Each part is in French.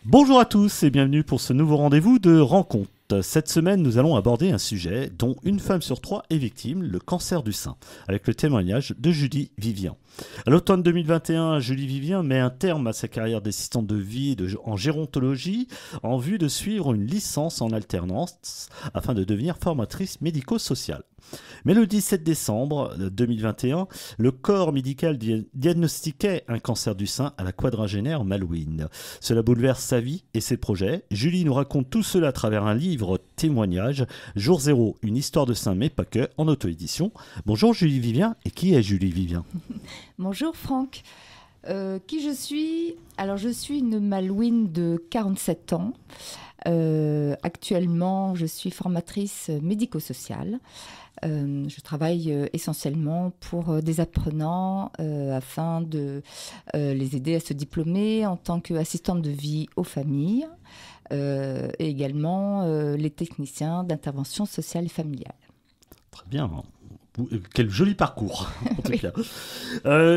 Bonjour à tous et bienvenue pour ce nouveau rendez-vous de rencontre. Cette semaine, nous allons aborder un sujet dont une femme sur trois est victime, le cancer du sein, avec le témoignage de Julie Vivien. À l'automne 2021, Julie Vivien met un terme à sa carrière d'assistante de vie en gérontologie en vue de suivre une licence en alternance afin de devenir formatrice médico-sociale. Mais le 17 décembre 2021, le corps médical diagnostiquait un cancer du sein à la quadragénaire Malouine. Cela bouleverse sa vie et ses projets. Julie nous raconte tout cela à travers un livre témoignage, Jour Zéro, une histoire de sein mais pas que, en auto-édition. Bonjour Julie Vivien, et qui est Julie Vivien ? Bonjour Franck. Qui je suis ? Alors je suis une Malouine de 47 ans. Actuellement, je suis formatrice médico-sociale. Je travaille essentiellement pour des apprenants afin de les aider à se diplômer en tant qu'assistante de vie aux familles et également les techniciens d'intervention sociale et familiale. Très bien. Quel joli parcours, en tout cas.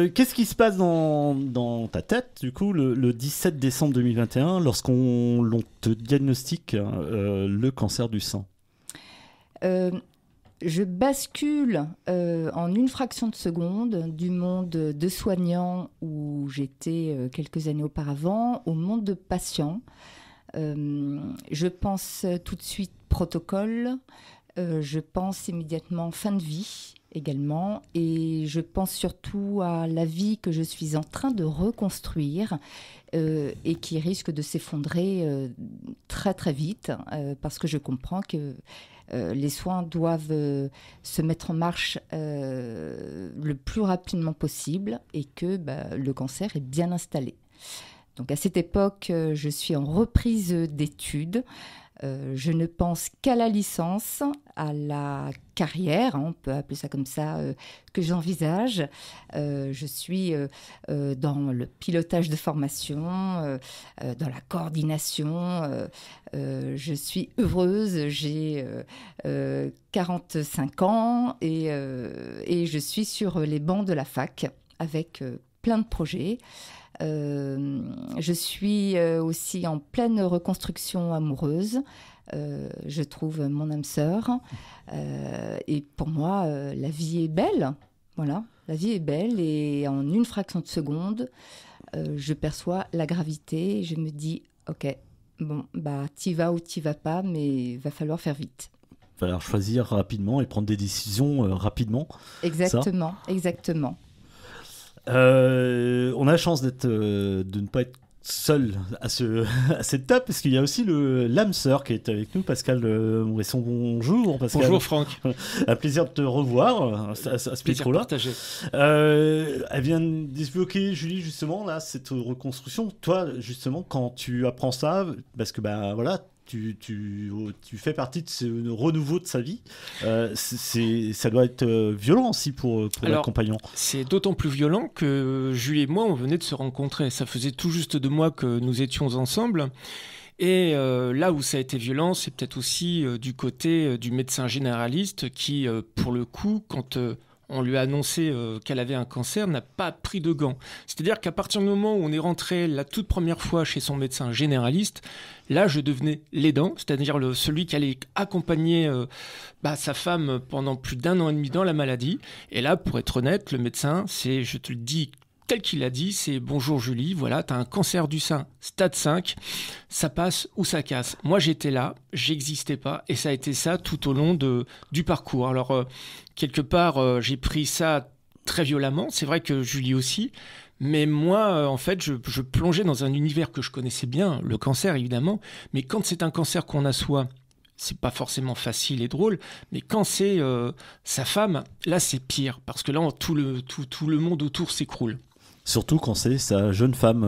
Qu'est-ce qui se passe dans ta tête, du coup, le 17 décembre 2021, lorsqu'on te diagnostique le cancer du sein ? Je bascule en une fraction de seconde du monde de soignant où j'étais quelques années auparavant au monde de patient. Je pense tout de suite protocole. Je pense immédiatement fin de vie également et je pense surtout à la vie que je suis en train de reconstruire et qui risque de s'effondrer très très vite parce que je comprends que les soins doivent se mettre en marche le plus rapidement possible et que le cancer est bien installé. Donc à cette époque, je suis en reprise d'études. Je ne pense qu'à la licence, à la carrière, on peut appeler ça comme ça, que j'envisage. Je suis dans le pilotage de formation, dans la coordination. Je suis heureuse, j'ai 45 ans et je suis sur les bancs de la fac avec plein de projets. Je suis aussi en pleine reconstruction amoureuse. Je trouve mon âme sœur. Et pour moi, la vie est belle. Voilà, la vie est belle. Et en une fraction de seconde, je perçois la gravité. Et je me dis, OK, bon, t'y vas ou t'y vas pas, mais il va falloir faire vite. Il va falloir choisir rapidement et prendre des décisions rapidement. Exactement, exactement. On a la chance de ne pas être seul à cette table, parce qu'il y a aussi l'âme sœur qui est avec nous, Pascal Moresson. Bonjour Pascal. Bonjour Franck. Un plaisir de te revoir à ce micro-là. Partagé. Elle vient d'évoquer, Julie, justement, là, cette reconstruction. Toi, justement, quand tu apprends ça, parce que voilà, tu fais partie de ce renouveau de sa vie. Ça doit être violent aussi pour l'accompagnant. C'est d'autant plus violent que Julie et moi, on venait de se rencontrer. Ça faisait tout juste 2 mois que nous étions ensemble. Et là où ça a été violent, c'est peut-être aussi du côté du médecin généraliste qui, pour le coup, quand on lui a annoncé qu'elle avait un cancer, n'a pas pris de gants. C'est-à-dire qu'à partir du moment où on est rentré la toute première fois chez son médecin généraliste, là, je devenais l'aidant, c'est-à-dire celui qui allait accompagner sa femme pendant plus d'1 an et demi dans la maladie. Et là, pour être honnête, le médecin, je te le dis tel qu'il a dit, c'est « Bonjour Julie, voilà, tu as un cancer du sein, stade 5, ça passe ou ça casse ». Moi, j'étais là, j'existais pas, et ça a été ça tout au long du parcours. Alors, quelque part, j'ai pris ça très violemment, c'est vrai que Julie aussi, mais moi, en fait, je plongeais dans un univers que je connaissais bien, le cancer évidemment, mais quand c'est un cancer qu'on a soi, c'est pas forcément facile et drôle, mais quand c'est sa femme, là c'est pire, parce que là, tout le monde autour s'écroule. Surtout quand c'est sa jeune femme,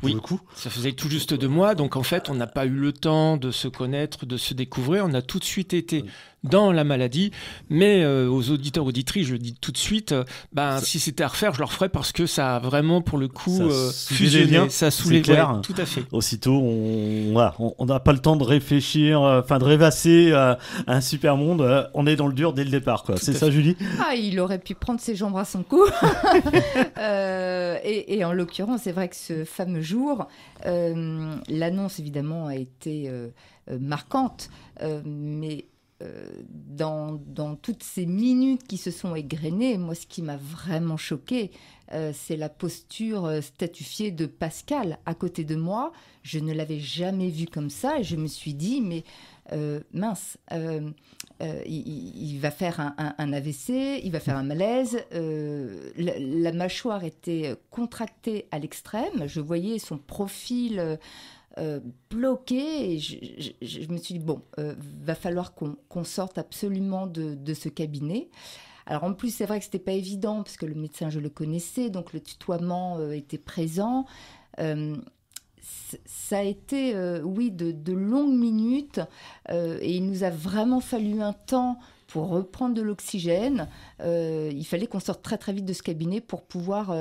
pour le coup. Ça faisait tout juste 2 mois, donc en fait, on n'a pas eu le temps de se connaître, de se découvrir. On a tout de suite été dans la maladie. Mais aux auditeurs, auditrices, je le dis tout de suite, si c'était à refaire, je le referais parce que ça a vraiment, pour le coup, fusionné, ça soulève. Tout à fait. Aussitôt, on n'a pas le temps de réfléchir, de rêvasser à un super monde. On est dans le dur dès le départ, quoi. C'est ça, Julie ? Il aurait pu prendre ses jambes à son cou. Et en l'occurrence, c'est vrai que ce fameux jour, l'annonce évidemment a été marquante, mais dans toutes ces minutes qui se sont égrenées, moi, ce qui m'a vraiment choquée, c'est la posture statufiée de Pascal à côté de moi. Je ne l'avais jamais vu comme ça et je me suis dit, mais mince, il va faire un AVC, il va faire un malaise. La mâchoire était contractée à l'extrême. Je voyais son profil bloqué et je me suis dit, va falloir qu'on sorte absolument de ce cabinet. Alors en plus, c'est vrai que ce n'était pas évident parce que le médecin, je le connaissais, donc le tutoiement était présent. Ça a été, de longues minutes et il nous a vraiment fallu un temps pour reprendre de l'oxygène. Il fallait qu'on sorte très très vite de ce cabinet pour pouvoir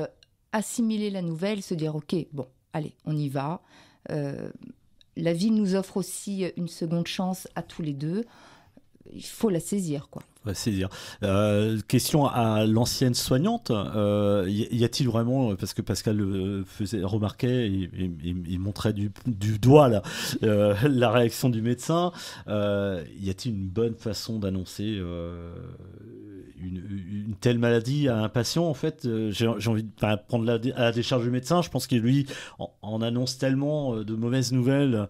assimiler la nouvelle, se dire ok, bon, allez, on y va. La vie nous offre aussi une seconde chance à tous les deux. Il faut la saisir, quoi. Saisir. Question à l'ancienne soignante, y a-t-il vraiment, parce que Pascal remarquait, il montrait du doigt là, la réaction du médecin, y a-t-il une bonne façon d'annoncer une telle maladie à un patient? En fait, j'ai envie de prendre à la décharge du médecin. Je pense qu'il lui en annonce tellement de mauvaises nouvelles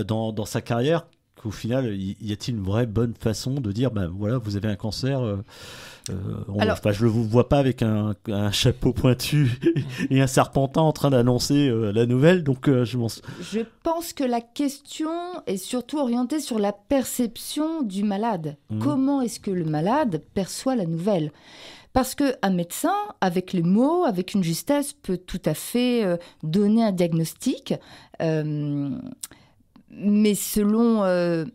dans sa carrière qu'au final, y a-t-il une vraie bonne façon de dire, voilà, vous avez un cancer, je le vois pas avec un chapeau pointu et un serpentin en train d'annoncer la nouvelle, donc Je pense que la question est surtout orientée sur la perception du malade. Comment est-ce que le malade perçoit la nouvelle ? Parce qu'un médecin, avec les mots, avec une justesse, peut tout à fait donner un diagnostic, mais selon la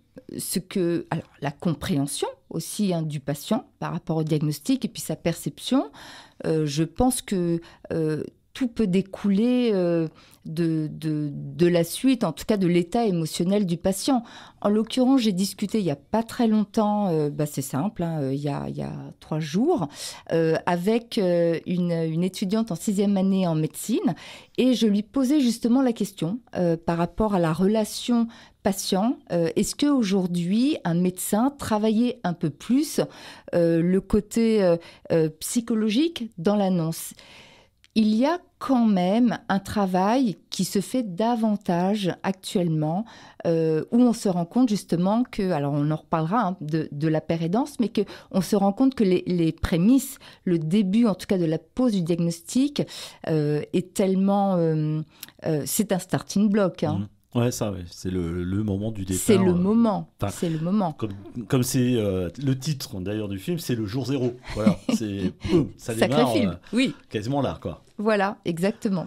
compréhension aussi du patient par rapport au diagnostic et puis sa perception, je pense que tout peut découler de la suite, en tout cas de l'état émotionnel du patient. En l'occurrence, j'ai discuté il n'y a pas très longtemps, c'est simple, il y a 3 jours, avec une étudiante en 6e année en médecine, et je lui posais justement la question par rapport à la relation patient. Est-ce qu'aujourd'hui, un médecin travaillait un peu plus le côté psychologique dans l'annonce ? Il y a quand même un travail qui se fait davantage actuellement, où on se rend compte justement que, alors on en reparlera de la pérédance, mais qu'on se rend compte que les prémices, le début en tout cas de la pose du diagnostic est tellement... c'est un starting block. Ouais, c'est le moment du départ. C'est le moment. C'est le moment. Comme c'est le titre d'ailleurs du film, c'est le jour zéro. Voilà, ça Sacré démarre film, oui. Quasiment là, quoi. Voilà, exactement.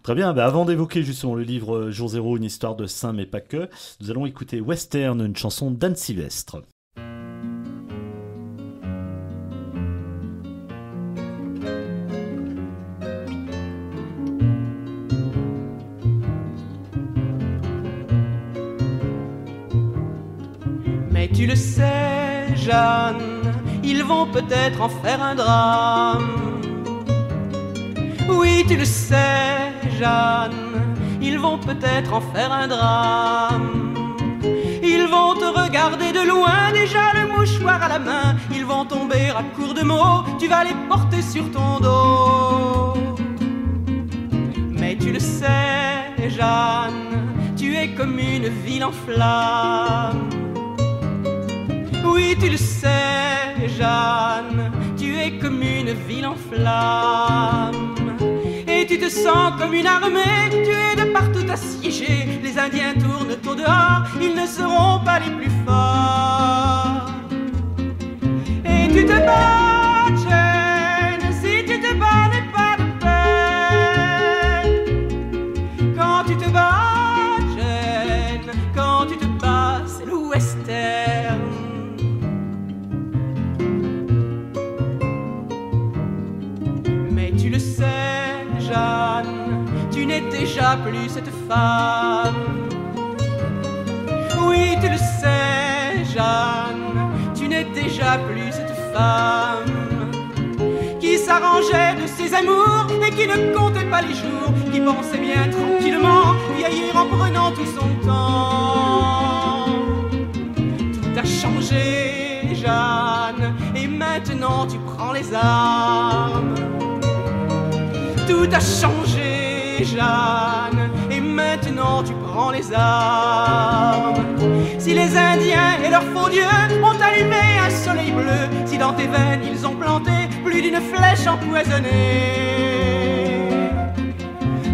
Très bien, avant d'évoquer justement le livre Jour zéro, une histoire de saint mais pas que, nous allons écouter Western, une chanson d'Anne Sylvestre. Mais tu le sais, Jeanne, ils vont peut-être en faire un drame. Oui, tu le sais, Jeanne, ils vont peut-être en faire un drame. Ils vont te regarder de loin, déjà le mouchoir à la main. Ils vont tomber à court de mots, tu vas les porter sur ton dos. Mais tu le sais, Jeanne, tu es comme une ville en flammes. Oui, tu le sais, Jeanne, tu es comme une ville en flammes. Et tu te sens comme une armée, tu es de partout assiégé. Les Indiens tournent au dehors, ils ne seront pas les plus forts. Et tu te bats, Jane, si tu te bats n'est pas de peine. Quand tu te bats, Jane, quand tu te bats, c'est le western. déjà plus cette femme. Oui, tu le sais, Jeanne, tu n'es déjà plus cette femme qui s'arrangeait de ses amours et qui ne comptait pas les jours, qui pensait bien tranquillement vieillir en prenant tout son temps. Tout a changé, Jeanne, et maintenant tu prends les armes. Tout a changé, Jeanne, et maintenant tu prends les armes. Si les Indiens et leurs faux dieux ont allumé un soleil bleu, si dans tes veines ils ont planté plus d'une flèche empoisonnée,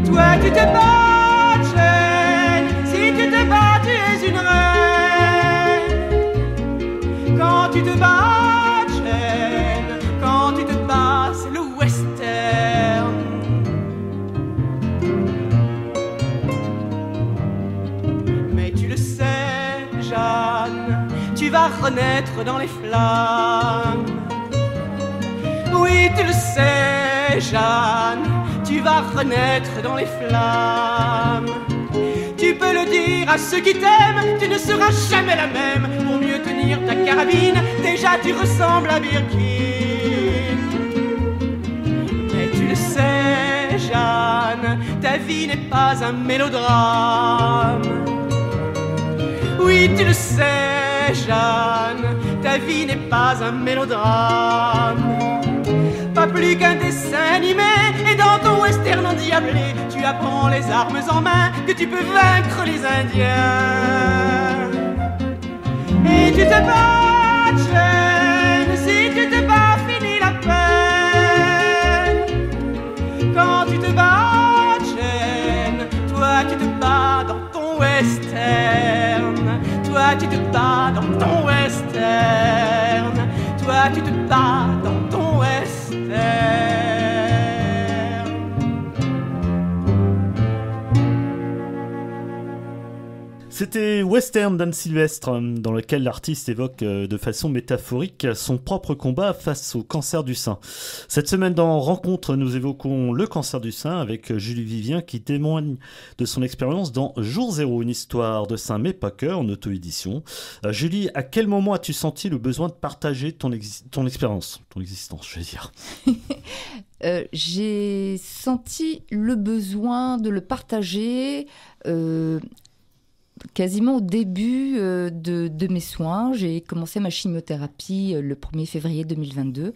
toi tu te bats, Jeanne, si tu te bats tu es une reine. Quand tu te bats, Jeanne, quand tu te bats c'est le western. Mais tu le sais, Jeanne, tu vas renaître dans les flammes. Oui, tu le sais, Jeanne, tu vas renaître dans les flammes. Tu peux le dire à ceux qui t'aiment, tu ne seras jamais la même. Pour mieux tenir ta carabine, déjà tu ressembles à Birkin. Mais tu le sais, Jeanne, ta vie n'est pas un mélodrame. Oui, tu le sais, Jeanne, ta vie n'est pas un mélodrame. Pas plus qu'un dessin animé, et dans ton western endiablé, tu apprends les armes en main, que tu peux vaincre les Indiens. Et tu te bats, jeune, si tu te bats, finis la peine. Quand tu te bats, jeune, toi tu te bats dans ton western. Toi tu te bats dans ton western. Toi tu te bats dans ton western. C'était Western d'Anne Sylvestre, dans lequel l'artiste évoque de façon métaphorique son propre combat face au cancer du sein. Cette semaine dans Rencontre, nous évoquons le cancer du sein avec Julie Vivien qui témoigne de son expérience dans Jour Zéro, une histoire de sein mais pas que, en auto-édition. Julie, à quel moment as-tu senti le besoin de partager ton expérience, ton existence, je veux dire? J'ai senti le besoin de le partager quasiment au début de mes soins. J'ai commencé ma chimiothérapie le 1er février 2022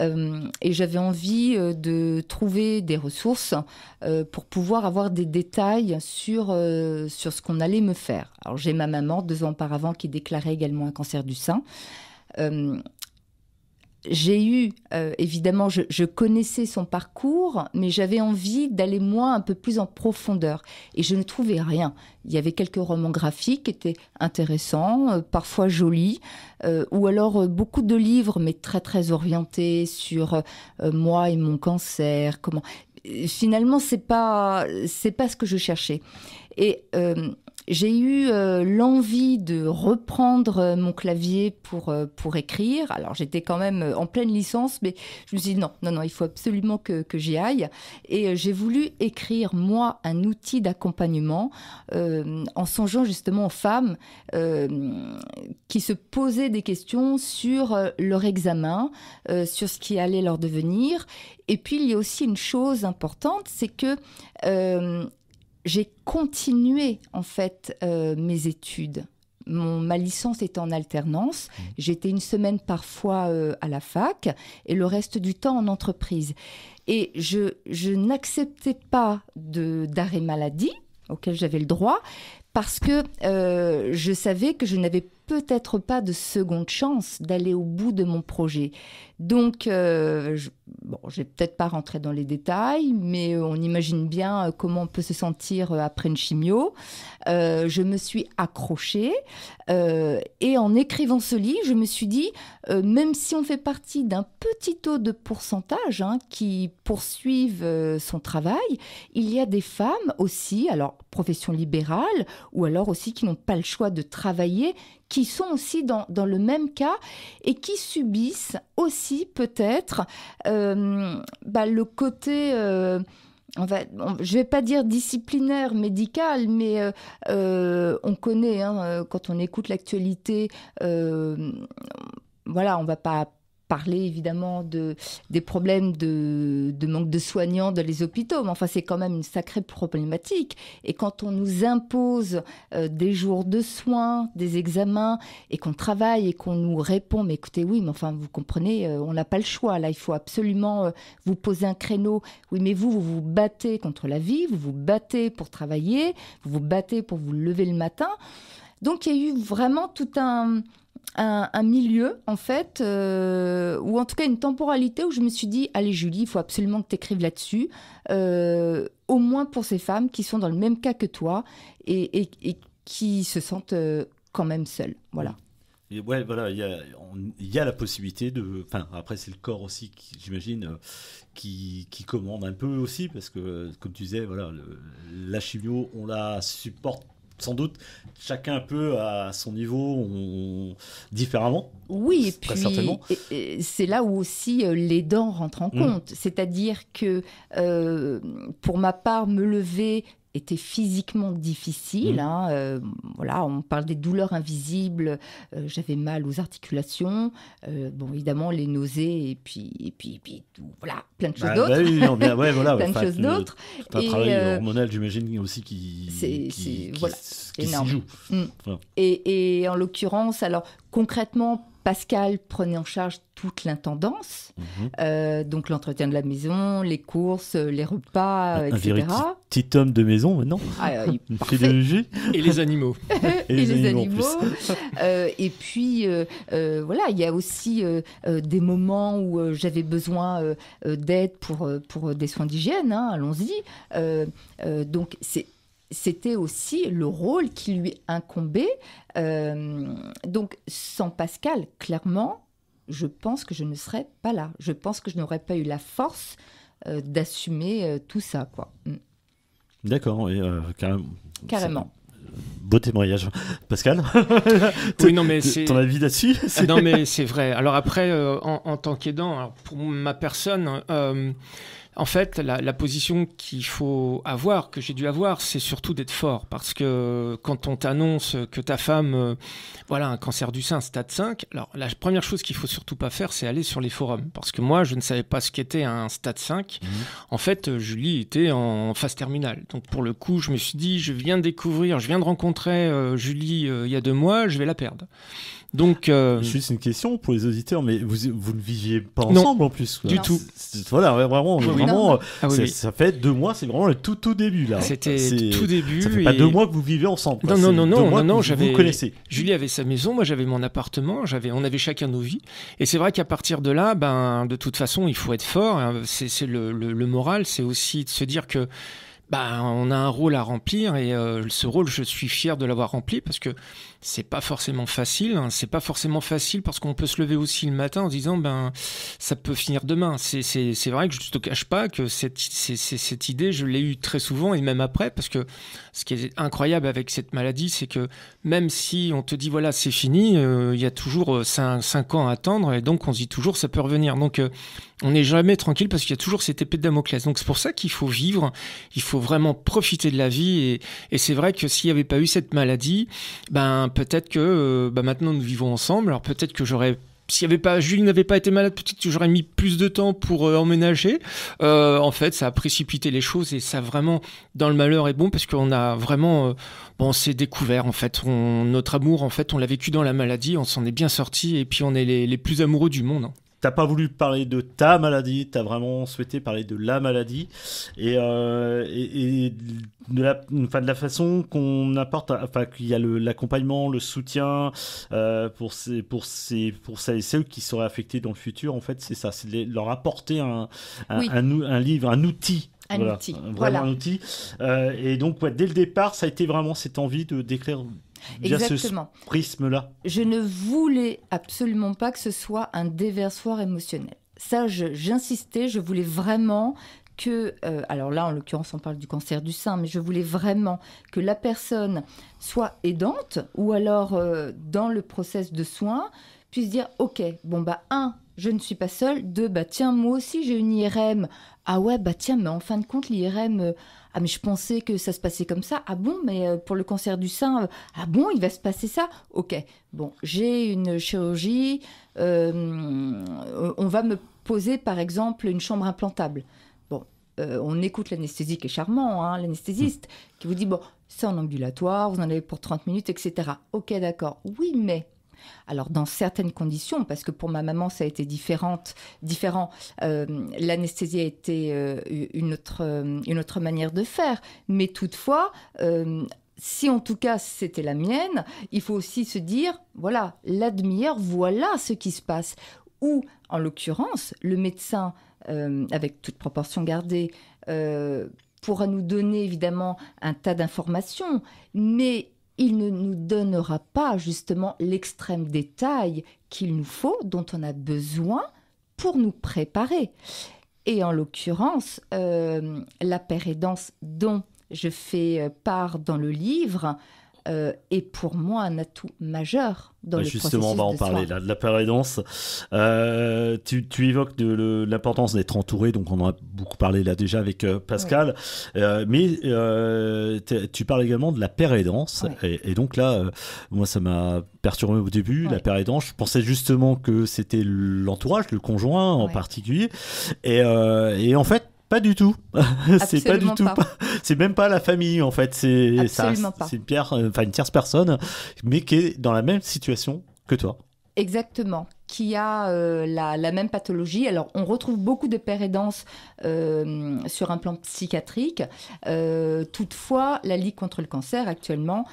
et j'avais envie de trouver des ressources pour pouvoir avoir des détails sur ce qu'on allait me faire. Alors j'ai ma maman 2 ans auparavant qui déclarait également un cancer du sein. J'ai eu, évidemment, je connaissais son parcours, mais j'avais envie d'aller, moi, un peu plus en profondeur. Et je ne trouvais rien. Il y avait quelques romans graphiques qui étaient intéressants, parfois jolis, ou alors beaucoup de livres, mais très, très orientés sur moi et mon cancer. Finalement, c'est pas ce que je cherchais. Et j'ai eu l'envie de reprendre mon clavier pour écrire. Alors, j'étais quand même en pleine licence, mais je me suis dit non, il faut absolument que j'y aille. Et j'ai voulu écrire, moi, un outil d'accompagnement en songeant justement aux femmes qui se posaient des questions sur leur examen, sur ce qui allait leur devenir. Et puis, il y a aussi une chose importante, c'est que j'ai continué en fait mes études. Ma licence était en alternance. J'étais une semaine parfois à la fac et le reste du temps en entreprise. Et je n'acceptais pas d'arrêt maladie auquel j'avais le droit parce que je savais que je n'avais peut-être pas de seconde chance d'aller au bout de mon projet. Donc, je vais peut-être pas rentrer dans les détails, mais on imagine bien comment on peut se sentir après une chimio. Je me suis accrochée et en écrivant ce livre, je me suis dit, même si on fait partie d'un petit taux de pourcentage qui poursuivent son travail, il y a des femmes aussi, alors profession libérale, ou alors aussi qui n'ont pas le choix de travailler, qui sont aussi dans le même cas et qui subissent aussi peut-être le côté je vais pas dire disciplinaire, médical, mais on connaît, quand on écoute l'actualité, voilà, on va pas parler évidemment des problèmes de manque de soignants dans les hôpitaux, mais enfin c'est quand même une sacrée problématique. Et quand on nous impose des jours de soins, des examens, et qu'on travaille et qu'on nous répond, mais écoutez, oui, mais enfin vous comprenez, on n'a pas le choix, là il faut absolument vous poser un créneau. Oui, mais vous vous battez contre la vie, vous vous battez pour travailler, vous vous battez pour vous lever le matin. Donc il y a eu vraiment tout un milieu, en fait, ou en tout cas une temporalité où je me suis dit, allez Julie, il faut absolument que tu écrives là-dessus, au moins pour ces femmes qui sont dans le même cas que toi et qui se sentent quand même seules. Voilà. Et ouais, voilà, il y a la possibilité de... Enfin, après, c'est le corps aussi, j'imagine, qui commande un peu aussi, parce que, comme tu disais, voilà, la chimio, on la supporte sans doute chacun un peu à son niveau, différemment. Oui, et puis très certainement. Et c'est là où aussi les dents rentrent en compte. C'est-à-dire que pour ma part, me lever était physiquement difficile. Voilà, on parle des douleurs invisibles. J'avais mal aux articulations. Bon, évidemment, les nausées et puis tout, voilà, plein de choses d'autres. Voilà, plein de choses d'autres. Tout un travail hormonal, j'imagine aussi qui s'y joue. Voilà. Et en l'occurrence, alors concrètement, Pascal prenait en charge toute l'intendance, donc l'entretien de la maison, les courses, les repas, etc. Un petit homme de maison maintenant. Parfait. Et les animaux. et les animaux. Et puis, voilà, il y a aussi des moments où j'avais besoin d'aide pour des soins d'hygiène, allons-y. Donc, c'était aussi le rôle qui lui incombait. Donc, sans Pascal, clairement, je pense que je ne serais pas là. Je pense que je n'aurais pas eu la force d'assumer tout ça, quoi. D'accord, et carrément. Beau témoignage. Pascal, oui, non, mais c'est... ton avis là-dessus? Non, mais c'est vrai. Alors après, en tant qu'aidant, pour ma personne... En fait, la position qu'il faut avoir, que j'ai dû avoir, c'est surtout d'être fort. Parce que quand on t'annonce que ta femme a un cancer du sein stade 5, alors la première chose qu'il faut surtout pas faire, c'est aller sur les forums. Parce que moi, je ne savais pas ce qu'était un stade 5. En fait, Julie était en phase terminale. Donc pour le coup, je me suis dit, je viens de rencontrer Julie il y a 2 mois, je vais la perdre. Donc, juste une question pour les auditeurs, mais vous ne viviez pas ensemble en plus, quoi. Du tout. Voilà, vraiment, oui. Ça fait 2 mois, c'est vraiment le tout début là. C'était tout début. Ça fait pas 2 mois que vous vivez ensemble. Quoi. Non, vous connaissez. Julie avait sa maison, moi j'avais mon appartement, on avait chacun nos vies. Et c'est vrai qu'à partir de là, de toute façon, il faut être fort. C'est le moral, c'est aussi de se dire que on a un rôle à remplir et ce rôle, je suis fier de l'avoir rempli parce que c'est pas forcément facile. C'est pas forcément facile parce qu'on peut se lever aussi le matin en se disant ça peut finir demain. C'est vrai que je te cache pas que cette idée, je l'ai eue très souvent et même après parce que ce qui est incroyable avec cette maladie, c'est que même si on te dit voilà c'est fini, il y a toujours 5 ans à attendre et donc on se dit toujours ça peut revenir. Donc on n'est jamais tranquille parce qu'il y a toujours cette épée de Damoclès. Donc c'est pour ça qu'il faut vivre, il faut vraiment profiter de la vie et c'est vrai que s'il n'y avait pas eu cette maladie, peut-être que maintenant nous vivons ensemble. Alors peut-être que Julie n'avait pas été malade, peut-être que j'aurais mis plus de temps pour emménager. En fait, ça a précipité les choses et ça vraiment, dans le malheur est bon parce qu'on a vraiment, on s'est découvert en fait. Notre amour, en fait, on l'a vécu dans la maladie, on s'en est bien sortis et puis on est les plus amoureux du monde. T'as pas voulu parler de ta maladie, t'as vraiment souhaité parler de la maladie et de la façon qu'on apporte, qu'il y a l'accompagnement, le soutien pour celles et ceux qui seraient affectés dans le futur. En fait, c'est ça, c'est leur apporter un livre, un outil. Un outil. Et donc, dès le départ, ça a été vraiment cette envie de d'écrire. Exactement. Ce prisme-là. Je ne voulais absolument pas que ce soit un déversoir émotionnel. Ça, j'insistais, je voulais vraiment que... alors là, en l'occurrence, on parle du cancer du sein, mais je voulais vraiment que la personne soit aidante ou alors, dans le process de soins, puisse dire, OK, je ne suis pas seule. 2, bah tiens, moi aussi j'ai une IRM. Ah ouais, bah tiens, mais en fin de compte, l'IRM, ah mais je pensais que ça se passait comme ça. Ah bon, mais pour le cancer du sein, ah bon, il va se passer ça? Ok, bon, j'ai une chirurgie, on va me poser par exemple une chambre implantable. Bon, on écoute l'anesthésie qui est charmant, hein, l'anesthésiste, qui vous dit, bon, c'est en ambulatoire, vous en avez pour 30 minutes, etc. Ok, d'accord, oui, mais... Alors, dans certaines conditions, parce que pour ma maman, ça a été différent, l'anesthésie a été une autre manière de faire. Mais toutefois, si en tout cas c'était la mienne, il faut aussi se dire, voilà, la demi-heure, voilà ce qui se passe. Ou, en l'occurrence, le médecin, avec toute proportion gardée, pourra nous donner évidemment un tas d'informations, mais il ne nous donnera pas justement l'extrême détail qu'il nous faut, dont on a besoin pour nous préparer. Et en l'occurrence, la pérédance dont je fais part dans le livre est pour moi un atout majeur dans le justement, on va en parler là, de la pérédance. Tu évoques de l'importance d'être entouré, donc on en a beaucoup parlé là déjà avec Pascal, mais tu parles également de la pérédance, et donc là, moi ça m'a perturbé au début, la pérédance. Je pensais justement que c'était l'entourage, le conjoint en particulier, et en fait, pas du tout. C'est pas du tout. C'est même pas la famille en fait. C'est une tierce personne, mais qui est dans la même situation que toi. Exactement. Qui a la même pathologie. Alors, on retrouve beaucoup de pérédance sur un plan psychiatrique. Toutefois, la Ligue contre le cancer actuellement,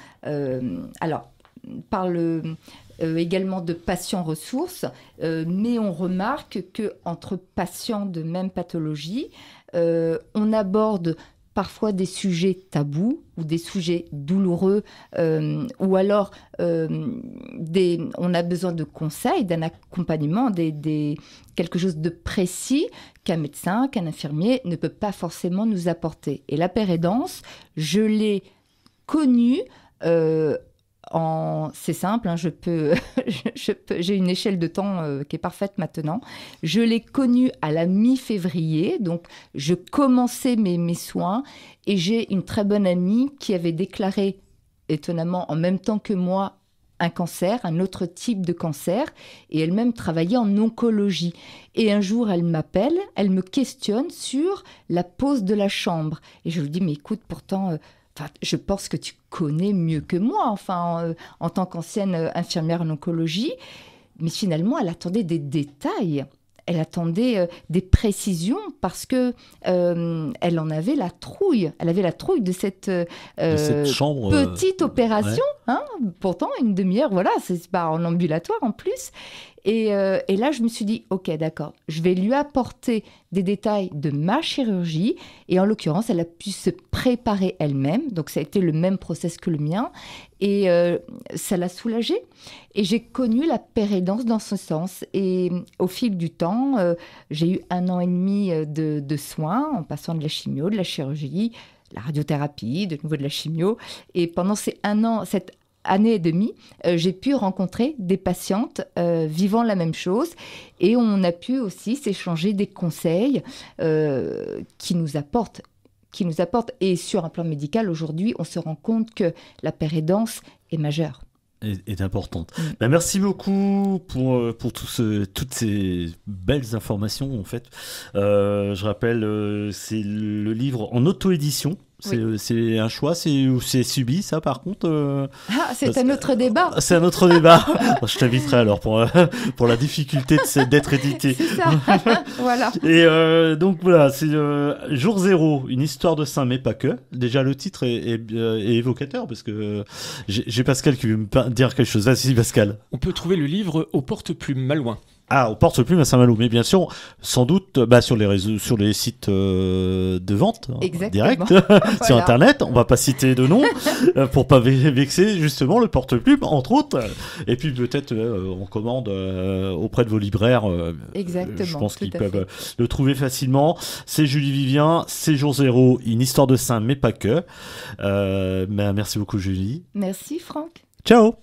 parle également de patients ressources, mais on remarque qu'entre patients de même pathologie, on aborde parfois des sujets tabous ou des sujets douloureux, ou alors on a besoin de conseils, d'un accompagnement, quelque chose de précis qu'un médecin, qu'un infirmier ne peut pas forcément nous apporter. Et la pérédance, je l'ai connue c'est simple, hein, j'ai une échelle de temps qui est parfaite maintenant. Je l'ai connue à la mi-février, donc je commençais mes soins, et j'ai une très bonne amie qui avait déclaré, étonnamment, en même temps que moi, un cancer, un autre type de cancer, et elle-même travaillait en oncologie. Et un jour, elle m'appelle, elle me questionne sur la pose de la chambre. Et je lui dis, mais écoute, pourtant... je pense que tu connais mieux que moi, en tant qu'ancienne infirmière en oncologie. Mais finalement, elle attendait des détails. Elle attendait des précisions parce que elle en avait la trouille. Elle avait la trouille de cette chambre, petite opération. Hein, pourtant, une demi-heure, voilà, c'est pas en ambulatoire en plus. Et là, je me suis dit, ok, d'accord, je vais lui apporter des détails de ma chirurgie. Et en l'occurrence, elle a pu se préparer elle-même. Donc, ça a été le même process que le mien. Et ça l'a soulagée. Et j'ai connu la pérédance dans ce sens. Et au fil du temps, j'ai eu 1 an et demi de soins, en passant de la chimio, de la chirurgie, la radiothérapie, de nouveau de la chimio. Et pendant cette année et demie, j'ai pu rencontrer des patientes vivant la même chose, et on a pu aussi s'échanger des conseils qui nous apportent. Et sur un plan médical, aujourd'hui, on se rend compte que la pérédance est majeure. Est importante. Merci beaucoup pour toutes ces belles informations en fait. Je rappelle, c'est le livre en auto-édition. C'est un choix, c'est subi ça par contre c'est un autre débat. C'est un autre débat. Je t'inviterai alors pour la difficulté d'être édité. C'est ça. Voilà. Et donc voilà, c'est Jour Zéro, une histoire de sein mais pas que. Déjà le titre est évocateur parce que j'ai Pascal qui veut me dire quelque chose. Vas-y Pascal. On peut trouver le livre au porte-plume Malouin. Ah, au porte-plume à Saint-Malo, mais bien sûr, sans doute, sur les réseaux, sur les sites de vente direct, voilà. Sur Internet. On va pas citer de nom pour pas vexer justement le porte-plume, entre autres. Et puis peut-être on commande auprès de vos libraires. Exactement. Je pense qu'ils peuvent le trouver facilement. C'est Julie Vivien, c'est Jour Zéro, une histoire de sein, mais pas que. Merci beaucoup Julie. Merci Franck. Ciao.